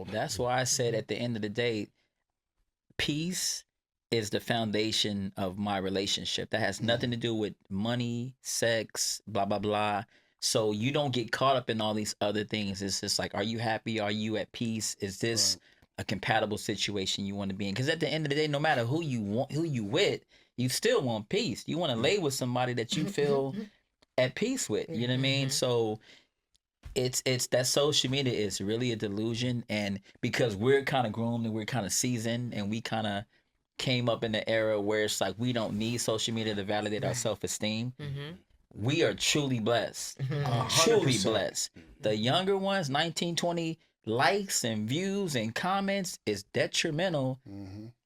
That's why I said at the end of the day, peace is the foundation of my relationship. That has nothing to do with money, sex, blah, blah, blah. So you don't get caught up in all these other things. It's just like, are you happy? Are you at peace? Is this a compatible situation you want to be in? Because at the end of the day, no matter who you want, who you with, you still want peace. You want to lay with somebody that you feel at peace with. You know what I mean? So it's that social media is really a delusion, and because we're kind of groomed and we're kind of seasoned and we kind of came up in the era where it's like we don't need social media to validate our self-esteem. We are truly blessed. Truly 100%. blessed. The younger ones, 19, 20 likes and views and comments is detrimental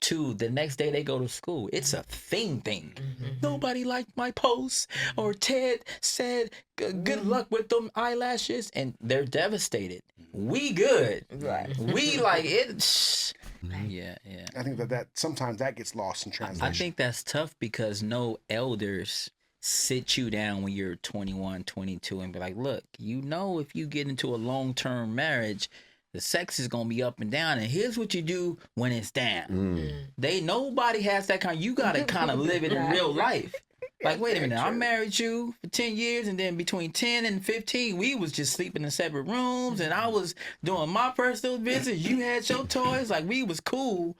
to the next day they go to school. It's a thing. Nobody liked my post, or Ted said good luck with them eyelashes, and they're devastated. We good. Right. We like it. Yeah. I think that sometimes that gets lost in translation. I think that's tough because no elders sit you down when you're 21, 22 and be like, look, if you get into a long-term marriage, the sex is going to be up and down, and here's what you do when it's down. Nobody has that you got to kind of live it in real life. Like, wait a minute, I married you for 10 years, and then between 10 and 15, we was just sleeping in separate rooms, and I was doing my personal business. You had your toys. Like, we was cool.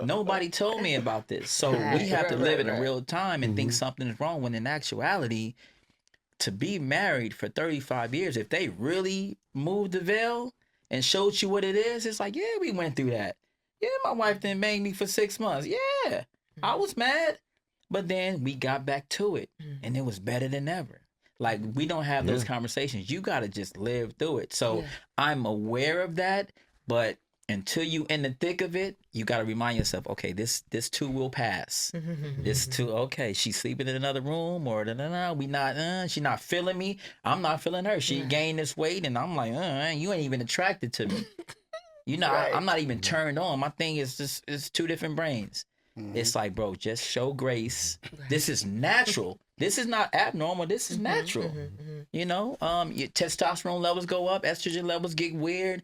Nobody told me about this. So we have to live it in real time and think something is wrong, when in actuality, to be married for 35 years, if they really moved the veil and showed you what it is, it's like, yeah, we went through that. Yeah, my wife didn't bang me for 6 months. Yeah, I was mad. But then we got back to it, and it was better than ever. Like, we don't have those conversations. You got to just live through it. So I'm aware of that, but until you in the thick of it, you got to remind yourself, okay, this too will pass. This too, okay, she's sleeping in another room, or we not, she not feeling me. I'm not feeling her. She gained this weight, and I'm like, you ain't even attracted to me. I'm not even turned on. My thing is just, it's two different brains. It's like, bro, just show grace. This is natural. This is not abnormal. This is natural. Your testosterone levels go up, estrogen levels get weird.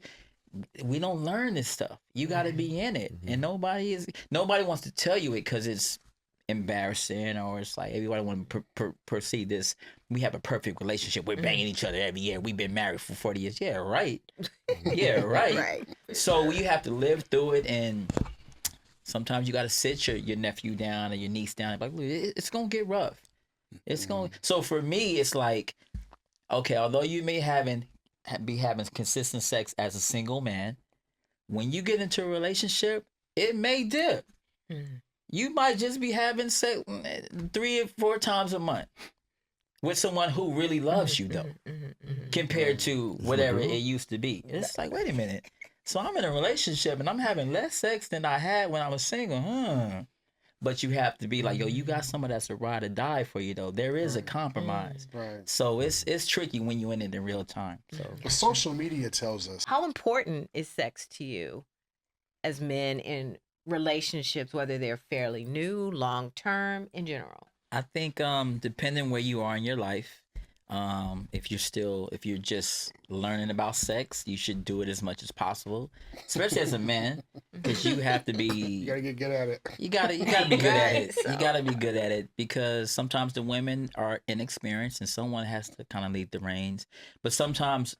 We don't learn this stuff. You got to be in it, and nobody wants to tell you it because it's embarrassing, or it's like everybody want to perceive this. We have a perfect relationship. We're banging each other every year. We've been married for 40 years. Yeah, right. Yeah, right. So you have to live through it, and sometimes you got to sit your nephew down or your niece down and be like, look, it's gonna get rough. So for me, it's like, okay, although you may be having consistent sex as a single man, when you get into a relationship, it may dip. You might just be having sex 3 or 4 times a month with someone who really loves you, though, compared to whatever it used to be. It's like, wait a minute. So I'm in a relationship and I'm having less sex than I had when I was single. But you have to be like, yo, you got someone that's a ride or die for you, though. There is a compromise. So it's tricky when you're in it in real time. So But social media tells us. How important is sex to you as men in relationships, whether they're fairly new, long term, in general? I think depending where you are in your life, if you're just learning about sex, you should do it as much as possible, especially as a man, because you have to be. You gotta get good at it. You gotta be good at it. You gotta be good at it, because sometimes the women are inexperienced and someone has to kind of lead the reins. But sometimes,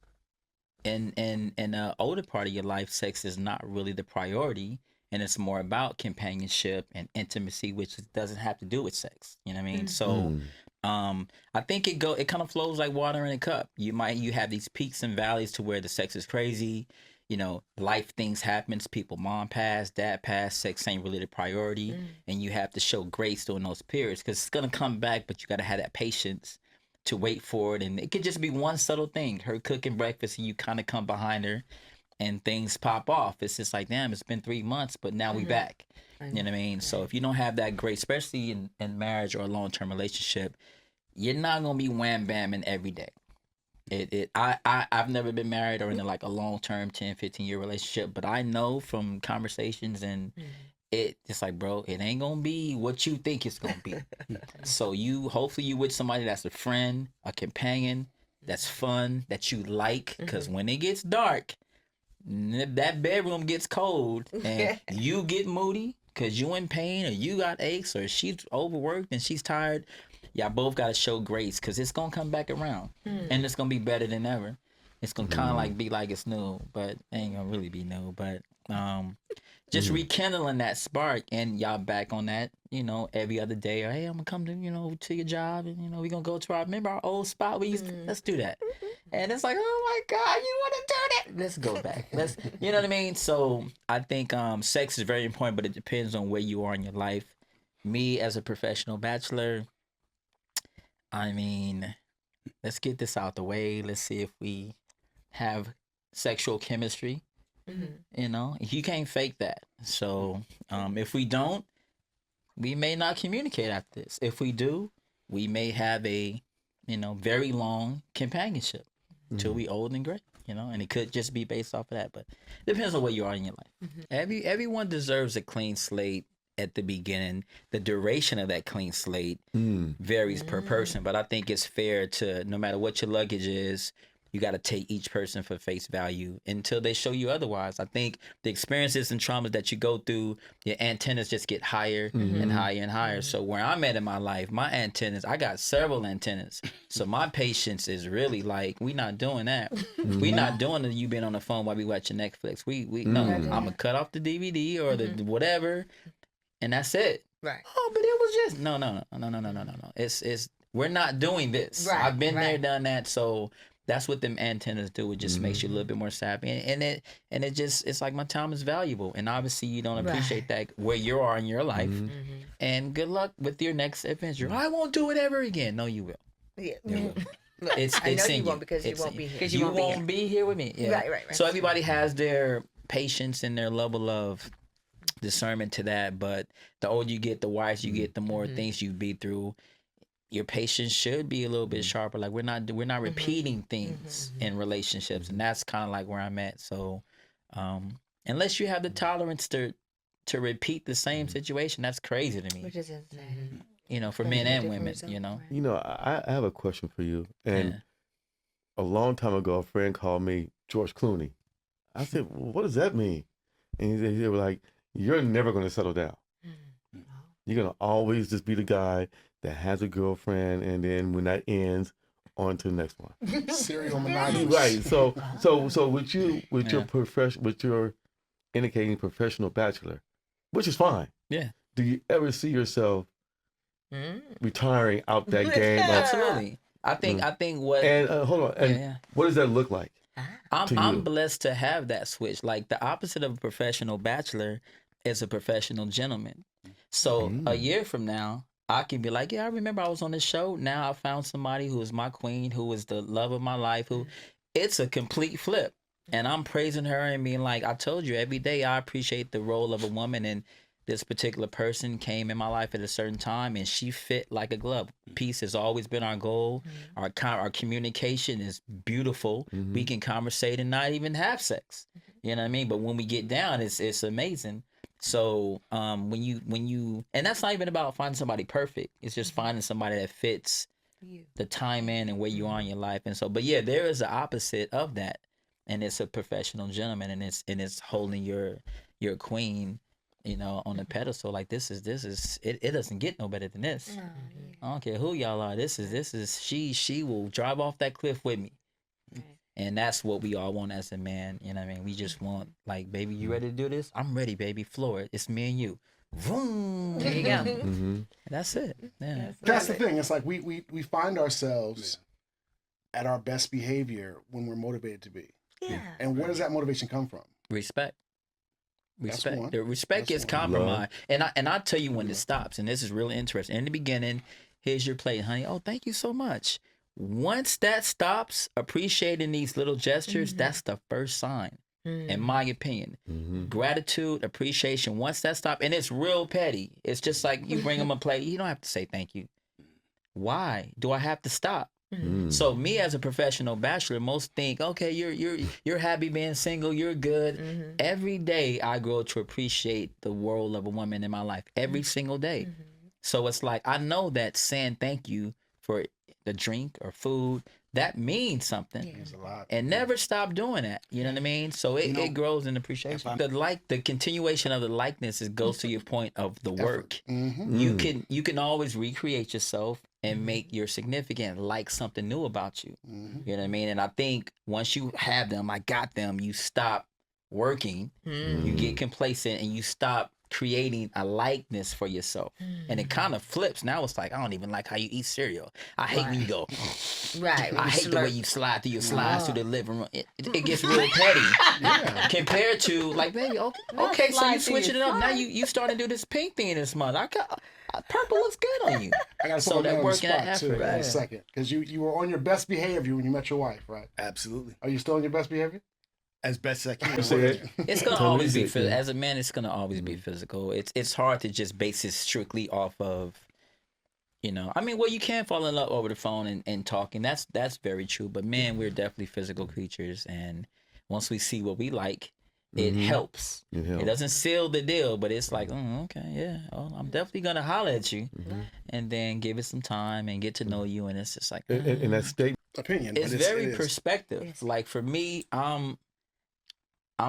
in an older part of your life, sex is not really the priority. And it's more about companionship and intimacy, which doesn't have to do with sex. You know what I mean? So, I think it kind of flows like water in a cup. You have these peaks and valleys to where the sex is crazy. Life things happens. People, mom passed, dad passed. Sex ain't really the priority, and you have to show grace during those periods, because it's gonna come back. But you got to have that patience to wait for it. And it could just be one subtle thing: her cooking breakfast, and you kind of come behind her, and things pop off. It's just like, damn, it's been 3 months, but now we back. You know what I mean? So if you don't have that grace, especially in marriage or a long-term relationship, you're not going to be wham-bamming every day. I've never been married or in like a long-term 10, 15-year relationship, but I know from conversations and it's like, bro, it ain't going to be what you think it's going to be. So hopefully you with somebody that's a friend, a companion, that's fun, that you like, because when it gets dark, if that bedroom gets cold and you get moody because you in pain or you got aches or she's overworked and she's tired, y'all both got to show grace because it's going to come back around and it's going to be better than ever. It's going to kind of like be like it's new, but it ain't going to really be new. But just rekindling that spark and y'all back on that, every other day. Or, hey, I'm going to come to, to your job and, we're going to go to remember our old spot we used to, let's do that. And it's like, oh my God, you want to do that? Let's go back. You know what I mean? So I think sex is very important, but it depends on where you are in your life. Me as a professional bachelor, I mean, let's get this out the way. Let's see if we have sexual chemistry. You can't fake that. So if we don't, we may not communicate after this. If we do, we may have a, very long companionship till we old and gray, and it could just be based off of that. But it depends on where you are in your life. Everyone deserves a clean slate at the beginning. The duration of that clean slate varies per person, but I think it's fair to, no matter what your luggage is, you got to take each person for face value until they show you otherwise. I think the experiences and traumas that you go through, your antennas just get higher and higher and higher. So where I'm at in my life, my antennas, I got several antennas. So my patience is really like, we not doing that. We not doing the you been on the phone while we watching Netflix. We no, I'm gonna cut off the DVD or the whatever, and that's it. Right. Oh, but it was just no. It's we're not doing this. Right, I've been there, right. done that. So that's what them antennas do. It just makes you a little bit more savvy, and it just, it's like my time is valuable, and obviously you don't appreciate that where you are in your life. And good luck with your next adventure. I won't do it ever again. No, you will. Yeah. It's I know in you won't because you It's won't in be you. here. Because you won't be here with me. Yeah. Right. So everybody has their patience and their level of discernment to that, but the older you get, the wiser you get, the more things you be through. Your patience should be a little bit sharper. Like we're not repeating things in relationships, and that's kind of like where I'm at. So unless you have the tolerance to repeat the same situation, that's crazy to me. Which is insane. For men and women. I have a question for you. And Yeah. a long time ago, a friend called me George Clooney. I said, well, what does that mean? And he was like, you're never going to settle down. You're going to always just be the guy that has a girlfriend, and then when that ends, on to the next one. Serial monogamous. Right. So with your indicating professional bachelor, which is fine. Yeah. Do you ever see yourself retiring out that game? Absolutely. I think what And hold on. And Yeah. what does that look like? I'm blessed to have that switch. Like the opposite of a professional bachelor is a professional gentleman. So a year from now, I can be like, yeah, I remember I was on this show. Now I found somebody who is my queen, who is the love of my life, who it's a complete flip. And I'm praising her and being like, I told you, every day I appreciate the role of a woman, and this particular person came in my life at a certain time and she fit like a glove. Peace has always been our goal. Our communication is beautiful. We can conversate and not even have sex. You know what I mean? But when we get down, it's amazing. So when you and that's not even about finding somebody perfect. It's just finding somebody that fits the time in and where you are in your life. And so, but yeah, there is the opposite of that, and it's a professional gentleman, and it's holding your queen, on the pedestal. Like this is it doesn't get no better than this. I don't care who y'all are. This is she will drive off that cliff with me. And that's what we all want as a man. You know what I mean? We just want, like, baby, you ready to do this? I'm ready, baby. Floor it. It's me and you. Vroom. There you go. That's it. Yeah. That's the thing. It's like we find ourselves at our best behavior when we're motivated to be. Yeah. And where does that motivation come from? Respect. That's Respect. one. The respect That's gets one. compromised. And I'll tell you when it stops. And this is really interesting. In the beginning, here's your plate, honey. Oh, thank you so much. Once that stops, appreciating these little gestures, that's the first sign, in my opinion. Gratitude, appreciation, once that stops, and it's real petty. It's just like you bring them a plate. You don't have to say thank you. Why do I have to stop? So me as a professional bachelor, most think, okay, you're happy being single, you're good. Every day I grow to appreciate the role of a woman in my life, every single day. So it's like, I know that saying thank you for the drink or food that means something. Means a lot. And never stop doing that. You know what I mean? So it grows in appreciation. The continuation of the likeness goes to your point of the work. Mm-hmm. You can always recreate yourself and make your significant like something new about you. Mm-hmm. You know what I mean? And I think once you have them, I got them, you stop working, you get complacent, and you stop creating a likeness for yourself. And it kind of flips. Now it's like, I don't even like how you eat cereal. I hate when you go, Right. I hate the way you slide through your slides through the living room. It gets real petty. Compared to like, baby, okay, so you switching it up. Now you starting to do this pink thing this month. Purple looks good on you. I got to So that work and that spot too effort. for a second, because you were on your best behavior when you met your wife, right? Absolutely. Are you still on your best behavior? As best as I can. It's gonna Totally always be sick, man. as a man. It's gonna always be physical. It's hard to just base it strictly off of, I mean, well, you can fall in love over the phone and talking. That's very true. But man, we're definitely physical creatures, and once we see what we like, it helps. It doesn't seal the deal, but it's like, okay, yeah, I'm definitely gonna holler at you, and then give it some time and get to know you, and it's just like, And that state. Opinion. it's but very it is. perspective. Like for me, I'm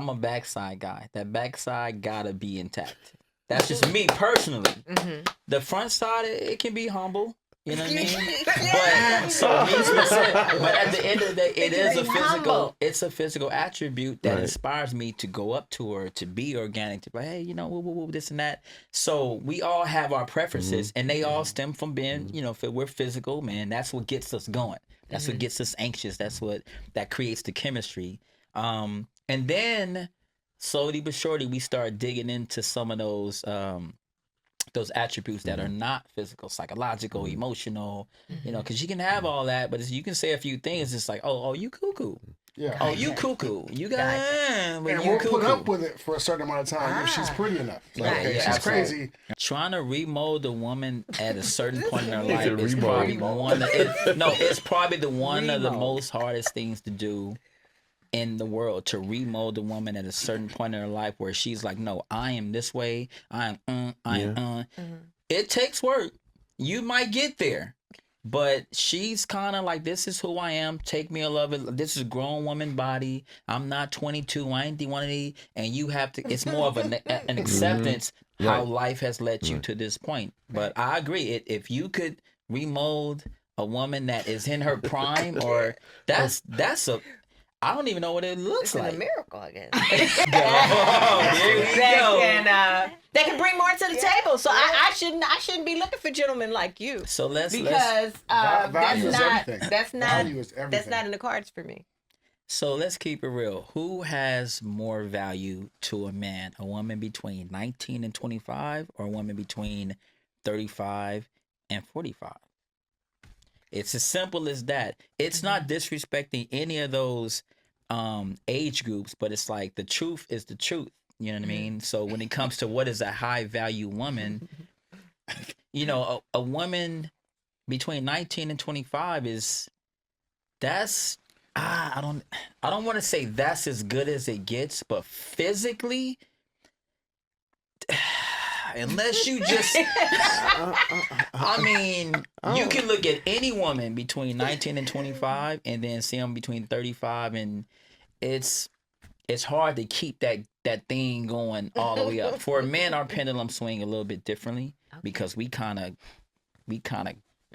a backside guy. That backside gotta be intact. That's just me personally. The front side, it can be humble. You know what I mean? But so me specific. But at the end of the day, it is a physical. humble. It's a physical attribute that Right. inspires me to go up to her, to be organic, to be like, hey, woo, this and that. So we all have our preferences, and they all stem from being, if we're physical, man, that's what gets us going. That's what gets us anxious. That creates the chemistry. And then slowly but surely we start digging into some of those attributes that are not physical, psychological, emotional, because you can have all that, but you can say a few things. It's like, oh, you cuckoo. Yeah. Oh, you cuckoo. You got, but And you we'll cuckoo. put up with it for a certain amount of time if she's pretty enough. Like, Right. okay, Yeah, she's absolutely. crazy. Trying to remold a woman at a certain point in her He life said is remold. probably it's probably one of the Remold. most hardest things to do in the world, to remold a woman at a certain point in her life where she's like, no, I am this way. I am. It takes work. You might get there, but she's kind of like, this is who I am. Take me or love it. This is a grown woman body. I'm not 22. I ain't one of these. And you have to. It's more of an acceptance how Right. life has led you to this point. But I agree. If you could remold a woman that is in her prime, or that's a. I don't even know what it looks It's a like. miracle, I guess. Oh, there we go. They can bring more to the table. So I shouldn't be looking for gentlemen like you. So let's Because Value is that's everything. not Value is everything. that's not in the cards for me. So let's keep it real. Who has more value to a man? A woman between 19 and 25, or a woman between 35 and 45? It's as simple as that. It's not disrespecting any of those age groups, but it's like the truth is the truth. You know what I mean? So when it comes to what is a high value woman, a woman between 19 and 25 I don't want to say that's as good as it gets, but physically, unless you just, I mean, you can look at any woman between 19 and 25 and then see them between 35, and it's hard to keep that thing going all the way up. For men, our pendulum swing a little bit differently because we kind of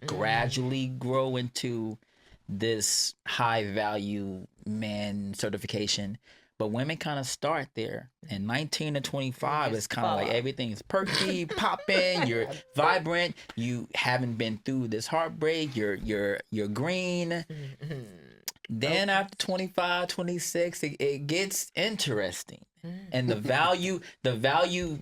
gradually grow into this high value man certification, but women kind of start there. And 19 to 25 is kind of like everything's perky, popping, you're vibrant, you haven't been through this heartbreak, you're green. Then after 25, 26, it gets interesting. And the value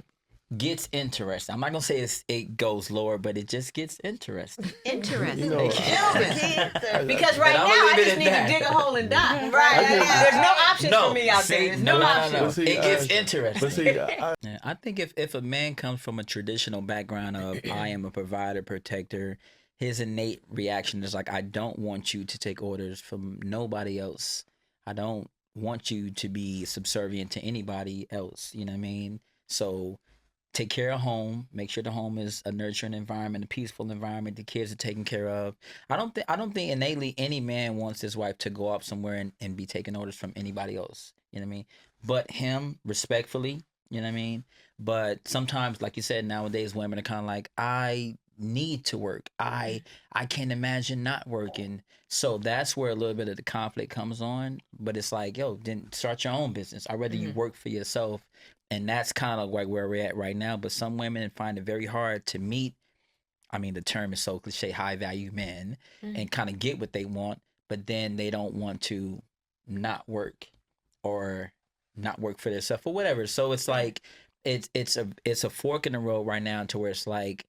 gets interesting. I'm not gonna say it goes lower, but it just gets interesting. Interesting. know, Because right And now I'ma I leave it just at need that. to dig a hole and die. Right. There's no options for me out there. There's no options. But see, It gets but interesting. see, Yeah, I think if a man comes from a traditional background of I am a provider, protector, his innate reaction is like, I don't want you to take orders from nobody else. I don't want you to be subservient to anybody else. You know what I mean? So take care of home, make sure the home is a nurturing environment, a peaceful environment, the kids are taken care of. I don't think innately any man wants his wife to go up somewhere and be taking orders from anybody else. You know what I mean? But him, respectfully, you know what I mean? But sometimes, like you said, nowadays women are kind of like, I need to work. I can't imagine not working. So that's where a little bit of the conflict comes on. But it's like, yo, then start your own business. I'd rather you work for yourself. And that's kind of like where we're at right now. But some women find it very hard to meet, I mean, the term is so cliche, high value men, and kind of get what they want. But then they don't want to not work or not work for themselves or whatever. So it's like it's a fork in the road right now to where it's like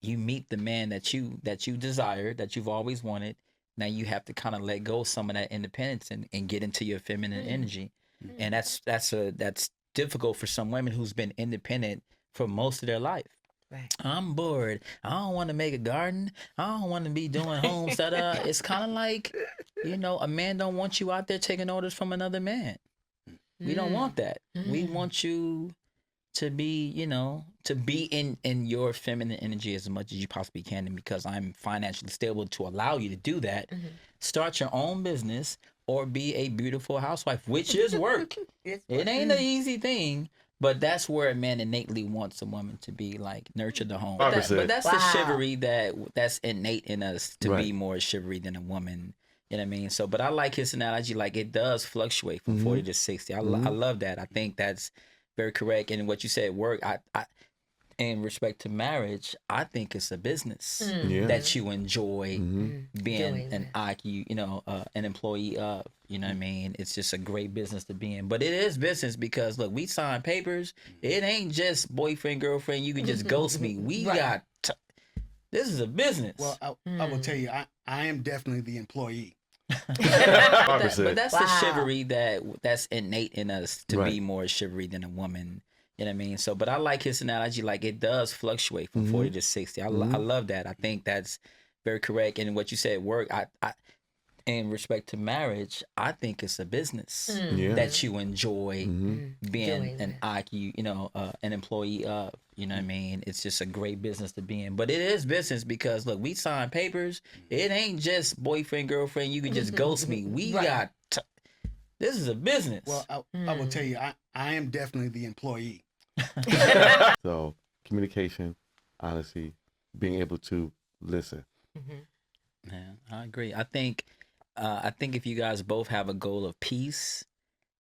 you meet the man that you desire, that you've always wanted. Now you have to kind of let go of some of that independence and get into your feminine energy. And that's difficult for some women who's been independent for most of their life. Right. I'm bored. I don't want to make a garden. I don't want to be doing home setup. It's kind of like, a man don't want you out there taking orders from another man. We don't want that. We want you to be, to be in your feminine energy as much as you possibly can. And because I'm financially stable to allow you to do that, start your own business or be a beautiful housewife, which is work. It ain't an easy thing, but that's where a man innately wants a woman to be, like, nurture the home. But 100%. that's the chivalry that's innate in us to be more chivalry than a woman. You know what I mean? So, but I like his analogy. Like, it does fluctuate from 40 to 60. I love that. I think that's very correct. And what you said, work, I in respect to marriage, I think it's a business that you enjoy being an an employee of. You know what I mean? It's just a great business to be in. But it is business because, look, we sign papers. It ain't just boyfriend, girlfriend. You can just ghost me. We got... This is a business. Well, I will tell you, I am definitely the employee. But that's the chivalry that's innate in us to be more chivalry than a woman. You know what I mean? So, but I like his analogy. Like, it does fluctuate from 40 to 60. I love that. I think that's very correct. And what you said, work, I in respect to marriage, I think it's a business that you enjoy being an employee of. You know what I mean? It's just a great business to be in. But it is business because, look, we sign papers. It ain't just boyfriend, girlfriend. You can just ghost me. We got... This is a business. Well, I will tell you, I am definitely the employee. So communication, honesty, being able to listen. Yeah, I agree. I think if you guys both have a goal of peace,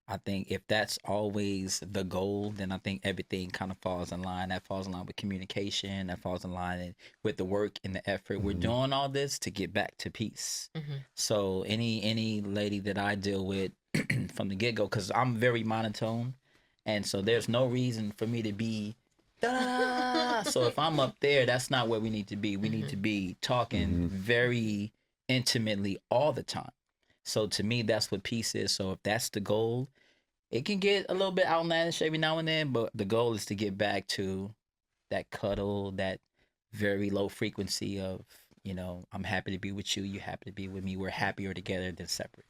I think if that's always the goal, then I think everything kind of falls in line. That falls in line with communication. That falls in line with the work and the effort. We're doing all this to get back to peace. So any lady that I deal with from the get-go, because I'm very monotone, and so there's no reason for me to be da. So if I'm up there, that's not where we need to be. We need to be talking very intimately all the time. So to me, that's what peace is. So if that's the goal, it can get a little bit outlandish every now and then, but the goal is to get back to that cuddle, that very low frequency of, I'm happy to be with you, you're happy to be with me, we're happier together than separate.